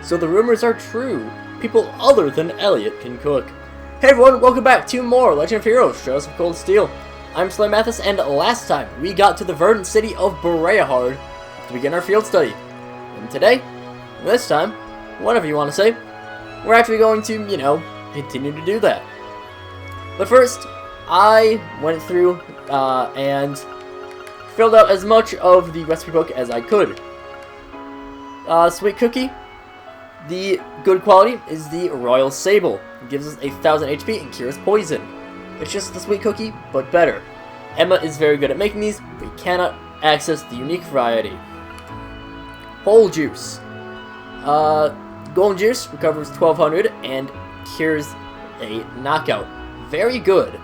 so the rumors are true. People other than Elliot can cook. Hey everyone, welcome back to more Legend of Heroes, Shadows of Cold Steel. I'm SlayerMathis, and last time we got to the verdant city of Bereahard to begin our field study. And today, this time, whatever you want to say, we're actually going to, continue to do that. But first, I went through and filled out as much of the recipe book as I could. Sweet cookie. The good quality is the Royal Sable. It gives us 1,000 HP and cures poison. It's just the sweet cookie, but better. Emma is very good at making these, but we cannot access the unique variety. Whole juice. Golden juice recovers 1,200 and cures a knockout. Very good.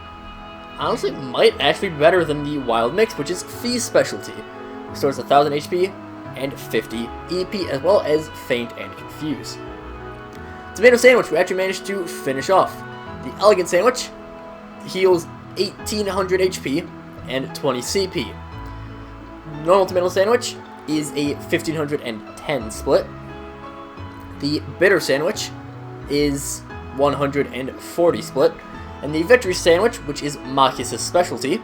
Honestly, might actually be better than the wild mix, which is Fee's specialty. Restores 1,000 HP and 50 EP, as well as faint and confuse. Tomato sandwich we actually managed to finish off. The elegant sandwich heals 1,800 HP and 20 CP. Normal tomato sandwich is a 1,510 split. The bitter sandwich is 140 split. And the victory sandwich, which is Machias' specialty,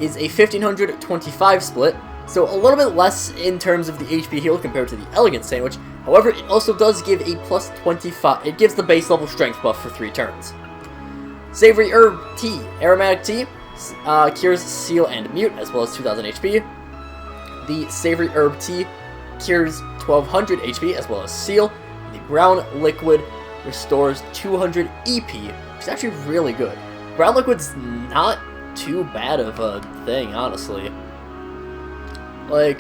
is a 1,525 split. So a little bit less in terms of the HP heal compared to the elegant sandwich. However, it also does give a plus 25. It gives the base level strength buff for 3 turns. Savory herb tea, aromatic tea, cures seal and mute, as well as 2,000 HP. The savory herb tea cures 1,200 HP, as well as seal. The brown liquid restores 200 EP, which is actually really good. Brown liquid's not too bad of a thing, honestly. Like,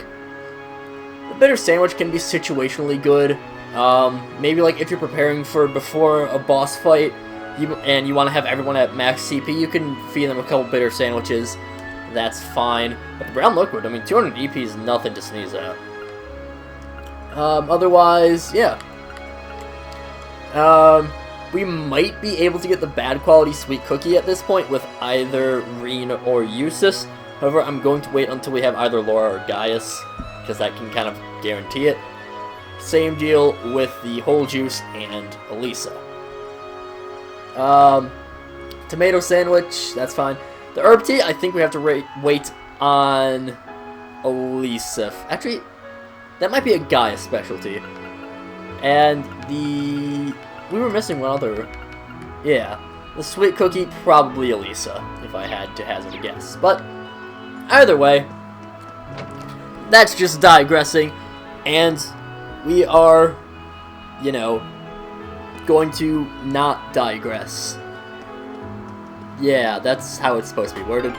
the bitter sandwich can be situationally good. Maybe like if you're preparing for before a boss fight, and you want to have everyone at max CP, you can feed them a couple bitter sandwiches. That's fine. But the brown liquid, I mean, 200 EP is nothing to sneeze at. Otherwise, yeah. We might be able to get the bad quality sweet cookie at this point with either Reen or Eustace. However, I'm going to wait until we have either Laura or Gaius, because that can kind of guarantee it. Same deal with the whole juice and Elisa. Tomato sandwich, that's fine. The herb tea, I think we have to wait on Elisa. Actually, that might be a Gaius specialty. And we were missing one other. Yeah, the sweet cookie, probably Elisa, if I had to hazard a guess. But either way, that's just digressing, and we are, going to not digress. Yeah, that's how it's supposed to be worded.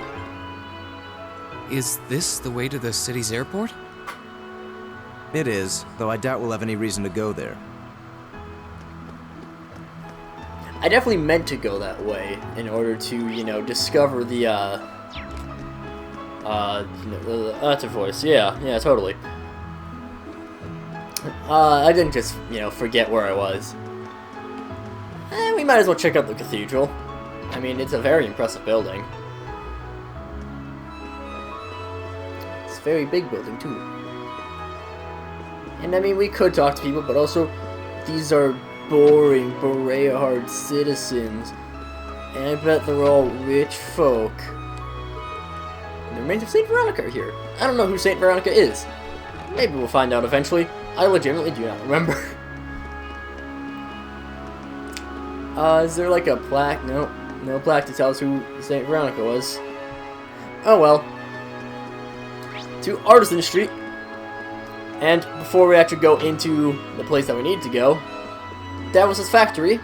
Is this the way to the city's airport? It is, though I doubt we'll have any reason to go there. I definitely meant to go that way in order to, discover the, that's a voice. Yeah, totally. I didn't just, forget where I was. We might as well check out the cathedral. I mean, it's a very impressive building. It's a very big building, too. And, I mean, we could talk to people, but also, these are boring Bereahard citizens. And I bet they're all rich folk. The remains of Saint Veronica are here. I don't know who Saint Veronica is. Maybe we'll find out eventually. I legitimately do not remember. Is there like a plaque? No. No plaque to tell us who Saint Veronica was. Oh well. To Artisan Street. And before we actually go into the place that we need to go, Davos's factory.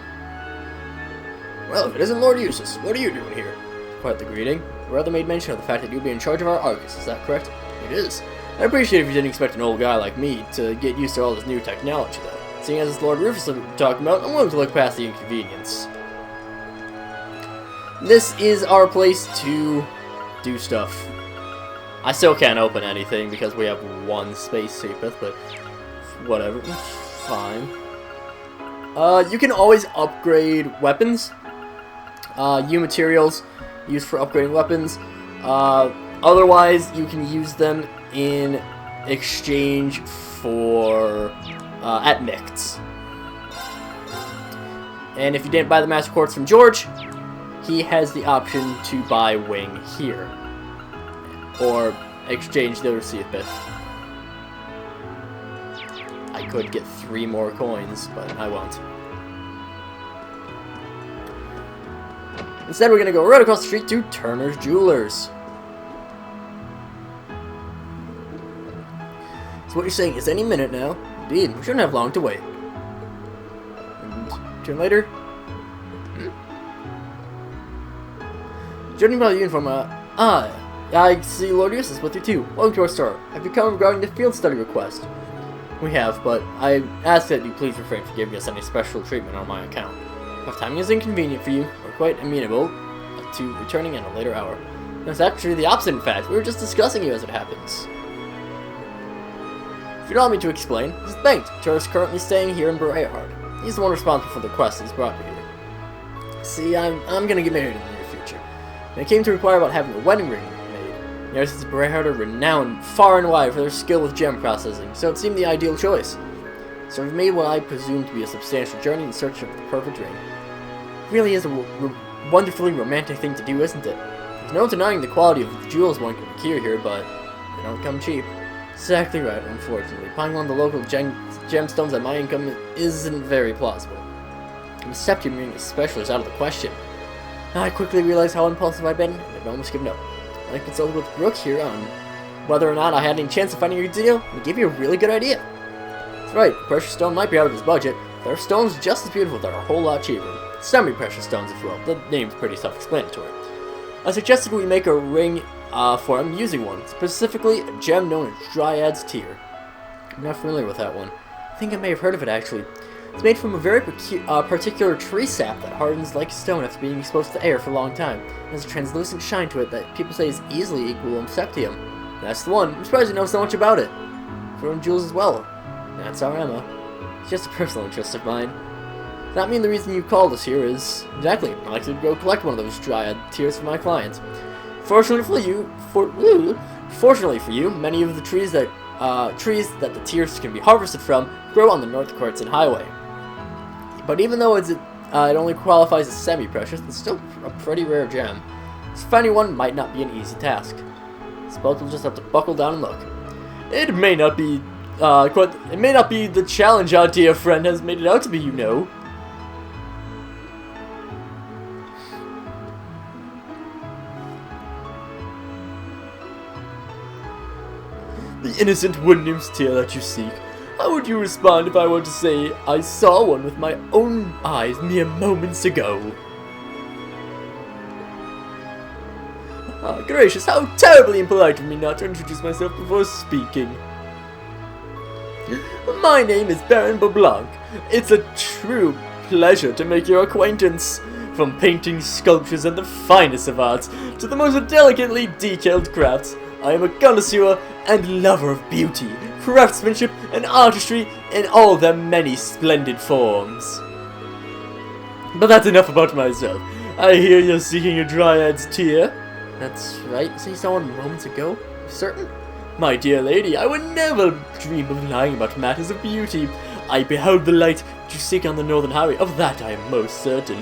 Well, if it isn't Lord Eustace, what are you doing here? Quite the greeting. Rather made mention of the fact that you'll be in charge of our Argus, is that correct? It is. I appreciate if you didn't expect an old guy like me to get used to all this new technology, though. Seeing as it's Lord Rufus I'm talking about, I'm willing to look past the inconvenience. This is our place to do stuff. I still can't open anything because we have one space secret, but whatever. Fine. You can always upgrade weapons. U materials used for upgrading weapons. Otherwise, you can use them in exchange for admixts. And if you didn't buy the Master Quartz from George, he has the option to buy Wing here. Or exchange the received bit. I could get 3 more coins, but I won't. Instead, we're gonna go right across the street to Turner's Jewelers. So what you're saying is any minute now. Indeed, we shouldn't have long to wait. And turn later. Judging by the uniform, I see Lord Eustace with you too. Welcome to our store. Have you come regarding the field study request? We have, but I ask that you please refrain from giving us any special treatment on my account. If timing is inconvenient for you, we're quite amenable to returning at a later hour. That's actually the opposite, in fact. We were just discussing you as it happens. If you'd allow me to explain, this is Bengt. Tourist currently staying here in Berehard. He's the one responsible for the quest that's brought me here. See, I'm gonna get married in the near future. And I came to inquire about having a wedding ring made. The artisans of Berehard are renowned far and wide for their skill with gem processing, so it seemed the ideal choice. So I've made what I presume to be a substantial journey in search of the perfect ring. It really is a wonderfully romantic thing to do, isn't it? There's no denying the quality of the jewels one can procure here, but they don't come cheap. Exactly right, unfortunately. Buying one of the local gemstones at my income isn't very plausible. The septum ring especially is out of the question. I quickly realized how impulsive I'd been, and I'd almost given up. I consulted with Brooke here on whether or not I had any chance of finding a good deal, and he gave me a really good idea. That's right, the precious stone might be out of his budget, but there are stones just as beautiful that are a whole lot cheaper. Semi-precious stones, if you will. The name's pretty self-explanatory. I suggested we make a ring for him using one, specifically a gem known as Dryad's Tear. I'm not familiar with that one. I think I may have heard of it, actually. It's made from a very particular tree sap that hardens like stone after being exposed to air for a long time. It has a translucent shine to it that people say is easily equal to septium. That's the one. I'm surprised you know so much about it. For own jewels as well. That's our Emma. It's just a personal interest of mine. Does that mean the reason you called us here is... Exactly. I like to go collect one of those Dryad Tears for my clients. Fortunately for you, many of the trees that the tears can be harvested from grow on the North Quartz Highway. But even though it only qualifies as semi-precious, it's still a pretty rare gem. So finding one might not be an easy task. I suppose we'll just have to buckle down and look. It may not be the challenge our dear friend has made it out to be, you know. The innocent wood nymph's tear that you seek. How would you respond if I were to say I saw one with my own eyes mere moments ago? Ah, gracious, how terribly impolite of me not to introduce myself before speaking. My name is Baron Boblanc. It's a true pleasure to make your acquaintance. From painting sculptures and the finest of arts to the most delicately detailed crafts, I am a connoisseur and lover of beauty, craftsmanship, and artistry in all their many splendid forms. But that's enough about myself. I hear you're seeking a Dryad's Tear. That's right, so you saw one moments ago? Certain? My dear lady, I would never dream of lying about matters of beauty. I beheld the light that you seek on the Northern Highway, of that I am most certain.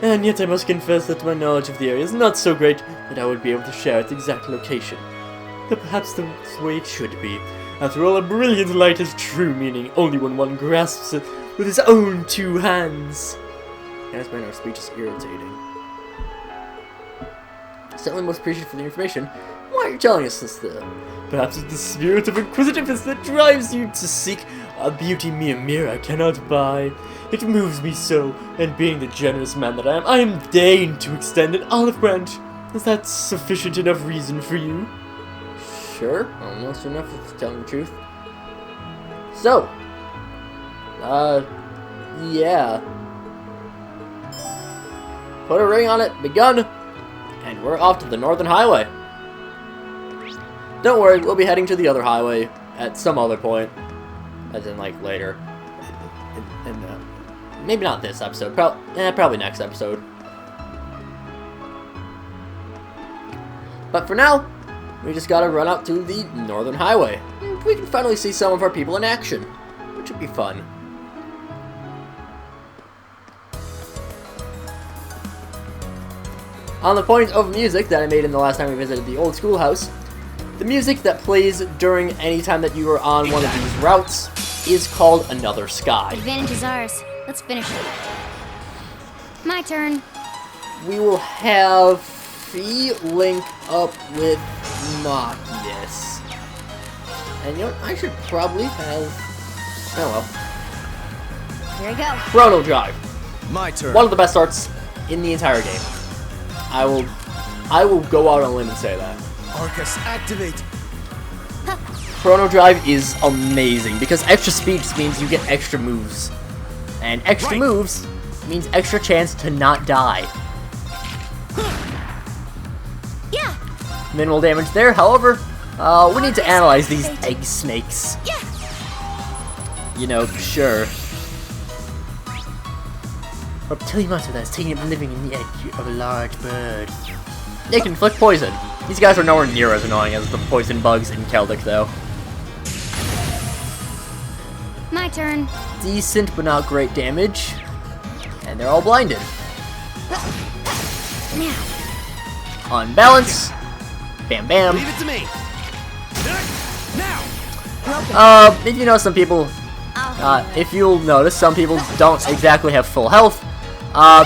And yet I must confess that my knowledge of the area is not so great that I would be able to share its exact location. Though perhaps that's the way it should be. After all, a brilliant light has true meaning only when one grasps it with his own 2 hands. Yes, man, our speech is irritating. Certainly most appreciated for the information. Why are you telling us this, though? Perhaps it's the spirit of inquisitiveness that drives you to seek a beauty mere mirror cannot buy. It moves me so, and being the generous man that I am deigned to extend an olive branch. Is that sufficient enough reason for you? Sure, almost enough for telling the truth. So, yeah. Put a ring on it, begun, and we're off to the Northern Highway. Don't worry, we'll be heading to the other highway at some other point, as in, like, later. Maybe not this episode, probably next episode. But for now, we just gotta run out to the Northern Highway. We can finally see some of our people in action, which would be fun. On the point of music that I made in the last time we visited the old schoolhouse, the music that plays during any time that you are on one of these routes is called Another Sky. Advantage is ours. Let's finish it. My turn. We will have Fee link up with Machias. And you know what? I should probably have... Oh well. Here we go. Chrono Drive. My turn. One of the best starts in the entire game. I will go out on a limb and say that. Arcus, activate. Chrono Drive is amazing because extra speed just means you get extra moves. And extra moves means extra chance to not die. Yeah. Minimal damage there, however, we need to analyze these egg snakes. Yeah. You know, sure. Reptilian monster that is taking up living in the egg of a large bird. They can inflict poison. These guys are nowhere near as annoying as the poison bugs in Celtic, though. My turn. Decent but not great damage. And they're all blinded. Now. Unbalance. Bam bam. Leave it to me. Now. If you know some people, if you'll notice, some people don't exactly have full health.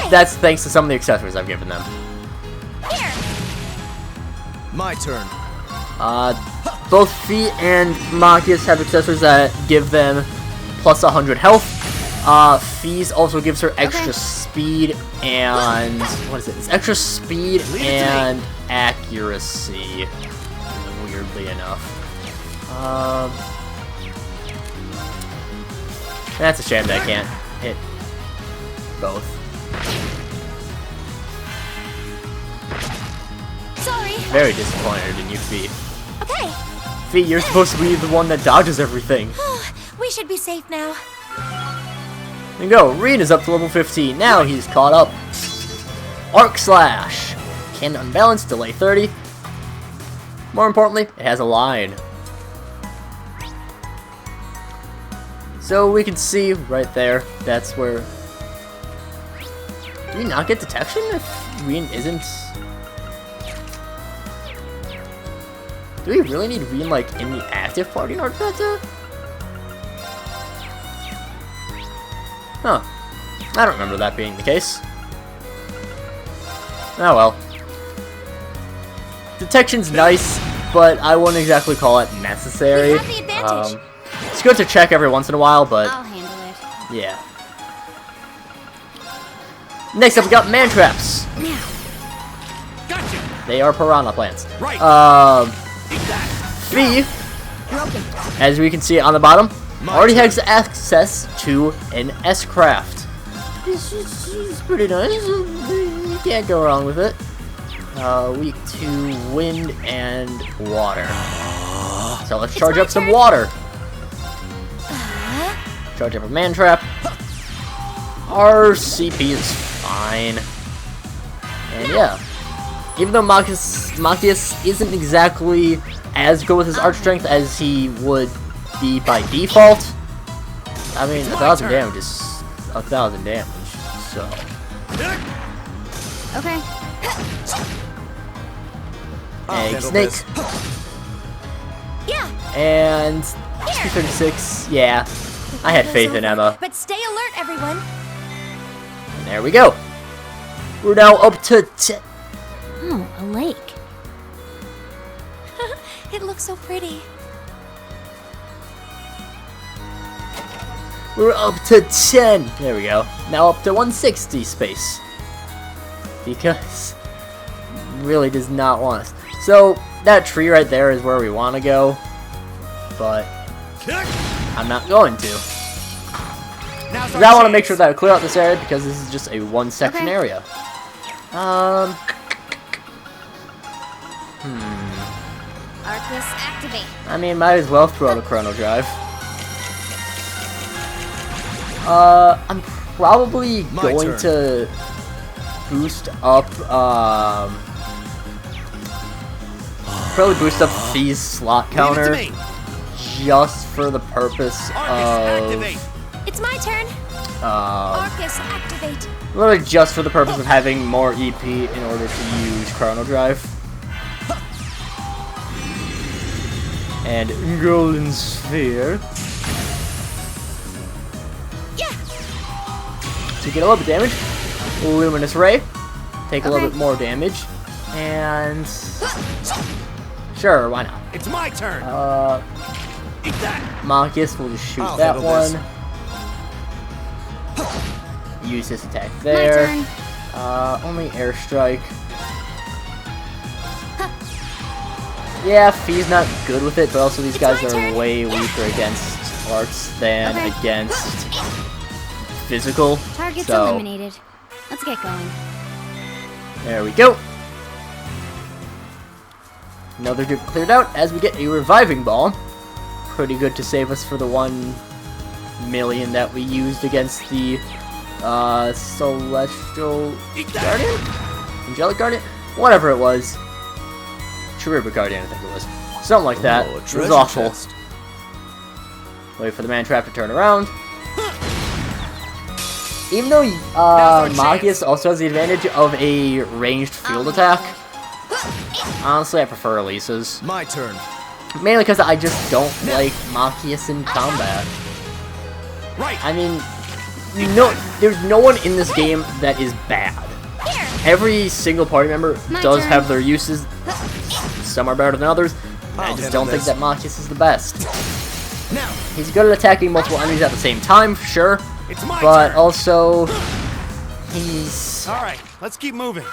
That's thanks to some of the accessories I've given them. Here. My turn. Both Fee and Machias have accessories that give them plus 100 health. Fee's also gives her extra speed and... what is it? It's extra speed and accuracy, weirdly enough. That's a shame that I can't hit both. Sorry. Very disappointed in you, Fee. Okay. Fee, you're supposed to be the one that dodges everything. We should be safe now. There you go, Reen is up to level 15. Now he's caught up. Arc Slash. Can unbalance, delay 30. More importantly, it has a line. So we can see right there, that's where... Do we not get detection if Reen isn't... Do we really need Reen, like, in the active party in order for that to... Huh. I don't remember that being the case. Oh well. Detection's nice, but I wouldn't exactly call it necessary. We have the advantage. It's good to check every once in a while, but I'll handle it. yeah. Next up, we got man traps. Now. Gotcha. They are piranha plants. Right. Fee, Broken. as we can see on the bottom, already has access to an S-Craft. It's pretty nice. You can't go wrong with it. Weak to wind and water. So let's charge up some water. Charge up a man trap. Our CP is fine. And yeah. Even though Machias isn't exactly as good with his arch strength as he would be by default, I mean, 1,000 damage is 1,000 damage, so... Okay. Egg Snake. Yeah. And 236, yeah. I had faith in Emma. But stay alert, everyone. And there we go. We're now up to 10. Oh, a lake. It looks so pretty. We're up to 10. There we go. Now up to 160 space. Because really does not want us. So that tree right there is where we want to go. But I'm not going to. Because I want to make sure that I clear out this area because this is just a one section area. Arcus, activate. I mean, might as well throw out a Chrono Drive. I'm probably going to boost up, Fee's slot counter just for the purpose of... It's my turn. Arcus, activate. literally just for the purpose of having more EP in order to use Chrono Drive. And Golden Sphere. Yeah. So you get a little bit of damage. Luminous Ray. Take a little bit more damage. And... sure, why not? It's my turn. Eat that. Marcus will just shoot I'll that handle one. this. Use this attack My there. turn. Only airstrike. Yeah, Fee's not good with it, but also these guys my are turn. way weaker against arts than Okay. against physical. Target's So, eliminated. Let's get going. there we go. Another group cleared out as we get a reviving ball. Pretty good to save us for the 1 million that we used against the Celestial Guardian? Angelic Guardian? Whatever it was. Cherubic Guardian, I think it was. Something like that. Oh, a It was treasure awful. chest. Wait for the man trap to turn around. Even though Now's our Magius chance. also has the advantage of a ranged field attack, honestly I prefer Elisa's. My turn. Mainly because I just don't like Magius in combat. Right. I mean, there's no one in this game that is bad. Every single party member My does turn. have their uses. Some are better than others. And I I'll just handle don't think this. that Magius is the best. Now, He's good at attacking multiple enemies at the same time, sure. it's my But turn. also, he's... All right, let's keep moving.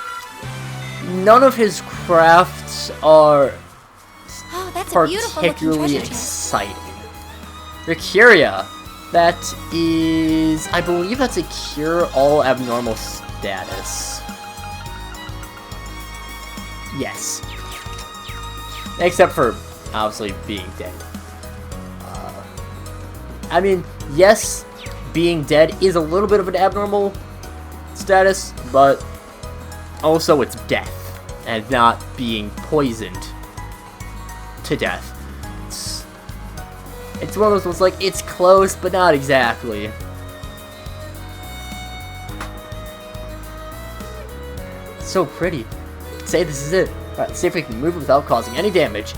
none of his crafts are Oh, that's a beautiful looking particularly treasure chest. exciting. Ricuria, that is... I believe that's a cure all abnormal status. Yes. Except for, obviously, being dead. I mean, yes, being dead is a little bit of an abnormal status, but also it's death, and not being poisoned to death. It's one of those ones like, it's close, but not exactly. So pretty. Say this is it. Alright, let's see if we can move it without causing any damage.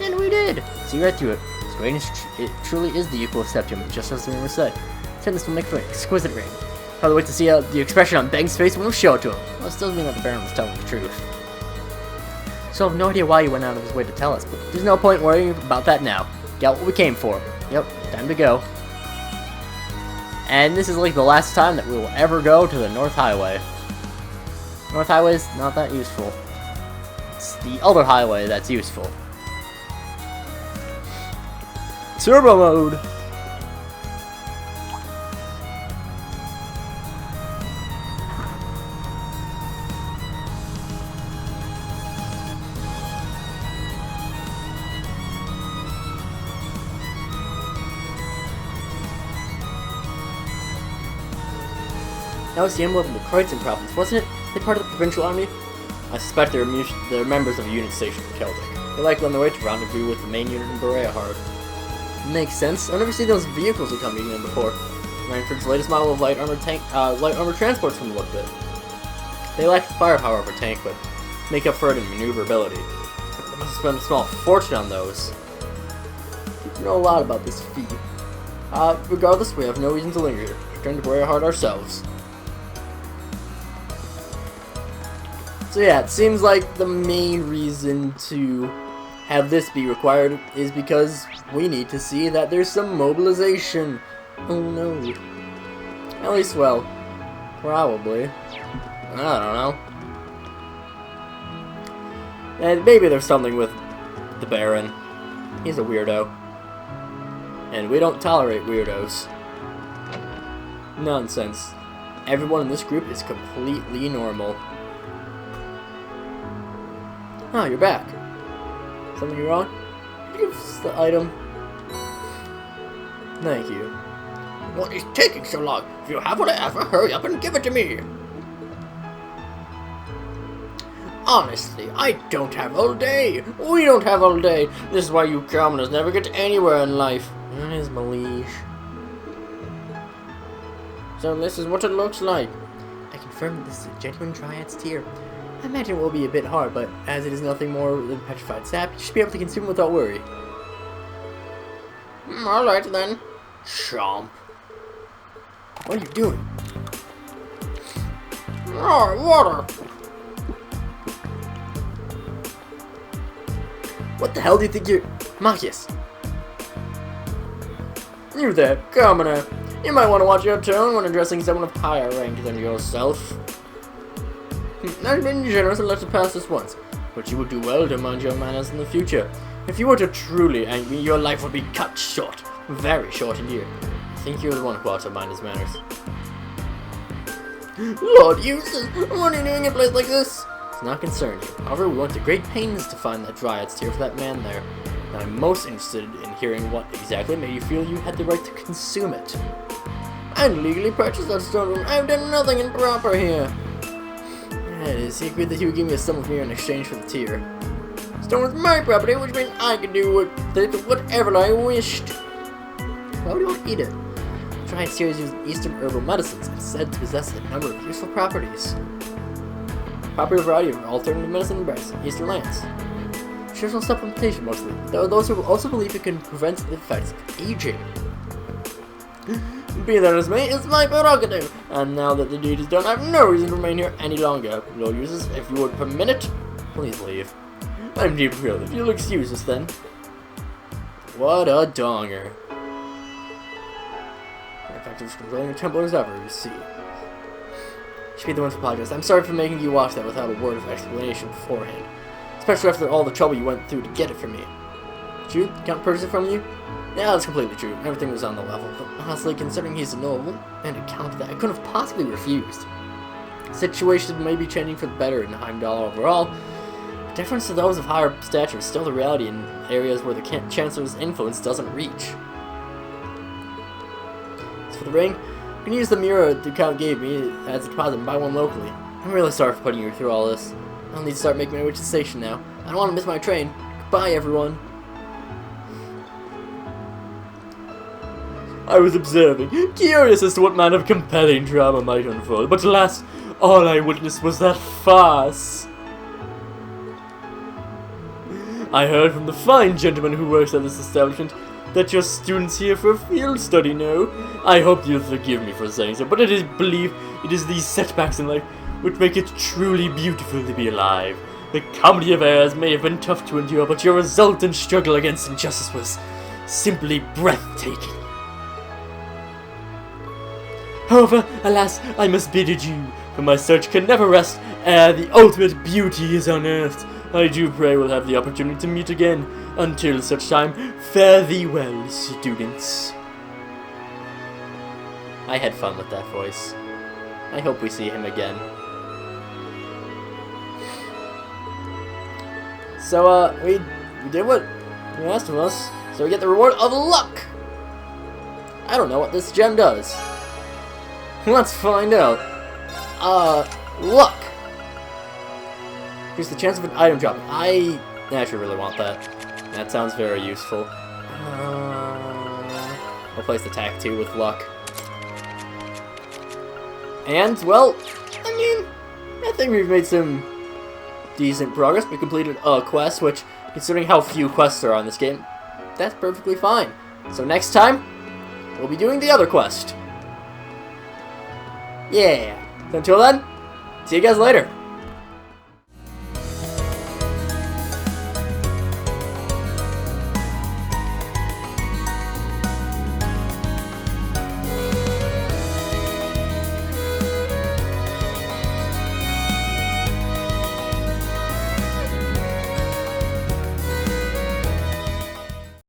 And we did! See right through it. This ring it truly is the equal of septum, just as the rumor said. This will make for an exquisite ring. Probably wait to see the expression on Bang's face when we show it to him. Well, this doesn't mean that the Baron was telling the truth. So I have no idea why he went out of his way to tell us, but there's no point worrying about that now. Got what we came for. Yep, time to go. And this is like the last time that we will ever go to the North Highway. North Highway is not that useful. It's the other highway that's useful. Turbo mode! That was the emblem of the Kreuzing province, wasn't it? They part of the provincial army? I suspect they're members of a unit stationed in Celtic. They're likely on their way to rendezvous with the main unit in Berea-Hard. Makes sense. I've never seen those vehicles accompanying them before. Rainford's latest model of light armored transports from the look of it. They lack the firepower of a tank, but make up for it in maneuverability. They must have spent a small fortune on those. We know a lot about this feat. Regardless, we have no reason to linger here. Return to Berea-Hard ourselves. So yeah, it seems like the main reason to have this be required is because we need to see that there's some mobilization. Oh no. At least, well, probably. I don't know. And maybe there's something with the Baron. He's a weirdo. And we don't tolerate weirdos. Nonsense. Everyone in this group is completely normal. Oh, you're back. Something wrong? Give us the item. Thank you. What is taking so long? If you have whatever, hurry up and give it to me. Honestly, I don't have all day. We don't have all day. This is why you commoners never get anywhere in life. It is my liege. So this is what it looks like. I confirm that this is a genuine Dryad's tear. I imagine it will be a bit hard, but as it is nothing more than petrified sap, you should be able to consume it without worry. Alright then. Chomp. What are you doing? Oh, water! What the hell do you think you're... Mathis! You there, commoner. You might want to watch your tone when addressing someone of higher rank than yourself. I've been generous and let it pass this once, but you would do well to mind your manners in the future. If you were to truly angry, your life would be cut short. Very short indeed. I think you're the one who ought to mind his manners. Lord Eustace, what are you doing in a place like this? It's not concerned you. However, we went to great pains to find that Dryad's tear for that man there. And I'm most interested in hearing what exactly made you feel you had the right to consume it. I legally purchased that stone. I've done nothing improper here. That is, he agreed that he would give me a sum of mirror in exchange for the tear. Stone was my property, which means I could do with it whatever I wished. Why would you want to eat it? Dryad's tear is used in Eastern herbal medicines and said to possess a number of useful properties. Popular variety of alternative medicine in Eastern lands. Nutritional supplementation mostly. There are those who also believe it can prevent the effects of aging. Be that as may, it's my prerogative. And now that the deed is done, I have no reason to remain here any longer. Lord Eustace, if you would permit it, please leave. I'm deeply thrilled. If you'll excuse us then. What a donger. Effective as controlling a temple as ever, you see. Should be the one to apologize. I'm sorry for making you watch that without a word of explanation beforehand. Especially after all the trouble you went through to get it from me. Did Count purchase it from you? Yeah, that's completely true. Everything was on the level. But honestly, considering he's a noble, and a count that I couldn't have possibly refused. The situation may be changing for the better in Heimdall overall. The difference to those of higher stature is still the reality in areas where the Chancellor's influence doesn't reach. As for the ring, you can use the mirror the Count gave me as a deposit and buy one locally. I'm really sorry for putting you through all this. I'll need to start making my way to the station now. I don't want to miss my train. Goodbye, everyone. I was observing, curious as to what manner of compelling drama might unfold, but alas, all I witnessed was that farce. I heard from the fine gentleman who works at this establishment that your students here for a field study now. I hope you'll forgive me for saying so, but I believe it is these setbacks in life which make it truly beautiful to be alive. The comedy of errors may have been tough to endure, but your resultant struggle against injustice was simply breathtaking. However, alas, I must bid adieu, for my search can never rest ere the ultimate beauty is unearthed. I do pray we'll have the opportunity to meet again. Until such time, fare thee well, students. I had fun with that voice. I hope we see him again. So, we did what you asked of us, so we get the reward of luck! I don't know what this gem does. Let's find out. Luck! Here's the chance of an item drop. I actually really want that. That sounds very useful. We'll place the tack too with luck. And, well, I mean, I think we've made some decent progress. We completed a quest, which, considering how few quests there are in this game, that's perfectly fine. So next time, we'll be doing the other quest. Yeah. So until then, see you guys later.